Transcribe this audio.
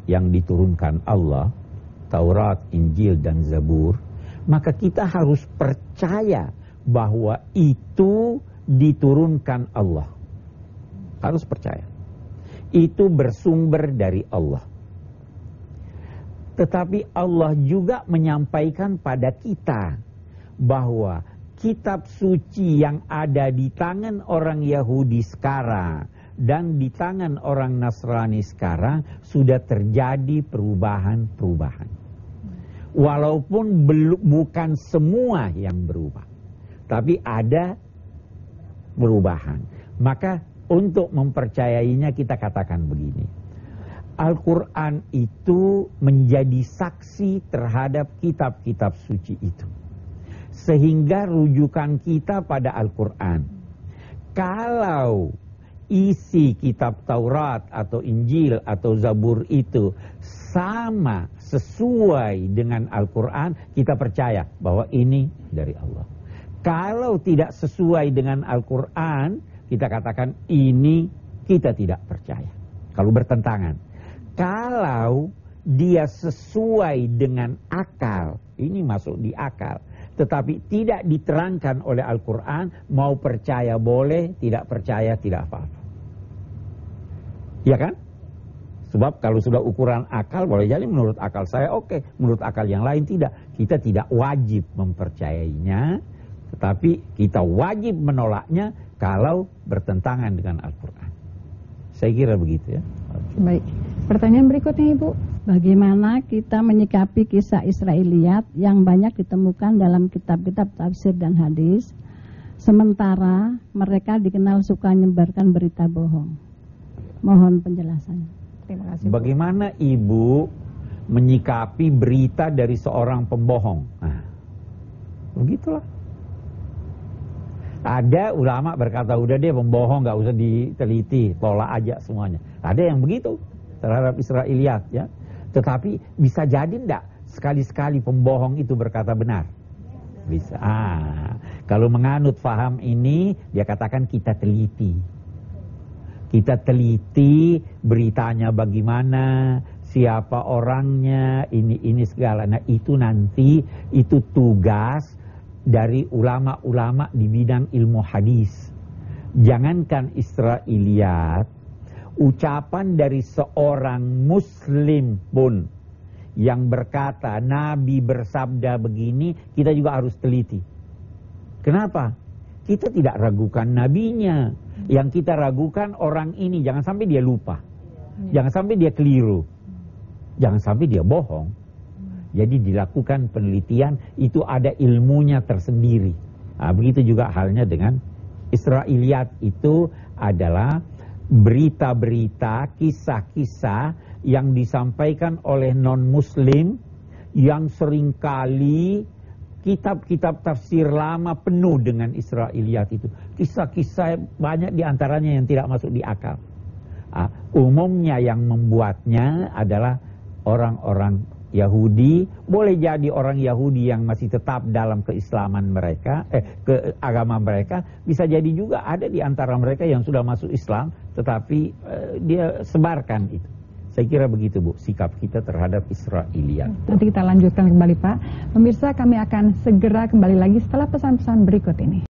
yang diturunkan Allah, Taurat, Injil, dan Zabur, maka kita harus percaya bahwa itu diturunkan Allah. Harus percaya. Itu bersumber dari Allah. Tetapi Allah juga menyampaikan pada kita bahwa kitab suci yang ada di tangan orang Yahudi sekarang dan di tangan orang Nasrani sekarang sudah terjadi perubahan-perubahan. Walaupun bukan semua yang berubah, tapi ada perubahan. Maka untuk mempercayainya kita katakan begini. Al-Quran itu menjadi saksi terhadap kitab-kitab suci itu. Sehingga rujukan kita pada Al-Quran. Kalau isi kitab Taurat atau Injil atau Zabur itu sama sesuai dengan Al-Quran, kita percaya bahwa ini dari Allah. Kalau tidak sesuai dengan Al-Quran, kita katakan ini kita tidak percaya. Kalau bertentangan. Kalau dia sesuai dengan akal, ini masuk di akal, tetapi tidak diterangkan oleh Al-Quran, mau percaya boleh, tidak percaya tidak apa-apa. Ya kan? Sebab kalau sudah ukuran akal, boleh jadi menurut akal saya oke, menurut akal yang lain tidak. Kita tidak wajib mempercayainya, tetapi kita wajib menolaknya kalau bertentangan dengan Al-Quran. Saya kira begitu ya. Baik. Pertanyaan berikutnya Ibu, bagaimana kita menyikapi kisah Israiliyat yang banyak ditemukan dalam kitab-kitab tafsir dan hadis, sementara mereka dikenal suka menyebarkan berita bohong? Mohon penjelasannya. Terima kasih. Bu. Bagaimana Ibu menyikapi berita dari seorang pembohong? Nah, begitulah. Ada ulama berkata, udah dia pembohong, nggak usah diteliti, tolak aja semuanya. Ada yang begitu terhadap Israiliyat ya. Tetapi bisa jadi enggak sekali-sekali pembohong itu berkata benar? Bisa. Kalau menganut faham ini, dia katakan kita teliti. Kita teliti beritanya bagaimana, siapa orangnya, ini segala. Nah itu nanti, itu tugas dari ulama-ulama di bidang ilmu hadis. Jangankan Israiliyat, ucapan dari seorang muslim pun yang berkata Nabi bersabda begini, kita juga harus teliti. Kenapa? Kita tidak ragukan nabinya. Yang kita ragukan orang ini, jangan sampai dia lupa, jangan sampai dia keliru, jangan sampai dia bohong. Jadi dilakukan penelitian, itu ada ilmunya tersendiri. Nah, begitu juga halnya dengan Israiliyat, itu adalah berita-berita, kisah-kisah yang disampaikan oleh non-muslim, yang seringkali kitab-kitab tafsir lama penuh dengan Israiliyat itu. Kisah-kisah banyak diantaranya yang tidak masuk di akal. Umumnya yang membuatnya adalah orang-orang Yahudi, boleh jadi orang Yahudi yang masih tetap dalam keislaman mereka, ke agama mereka, bisa jadi juga ada di antara mereka yang sudah masuk Islam, tetapi dia sebarkan itu. Saya kira begitu Bu, sikap kita terhadap Israiliyat. Nanti kita lanjutkan kembali Pak. Pemirsa, kami akan segera kembali lagi setelah pesan-pesan berikut ini.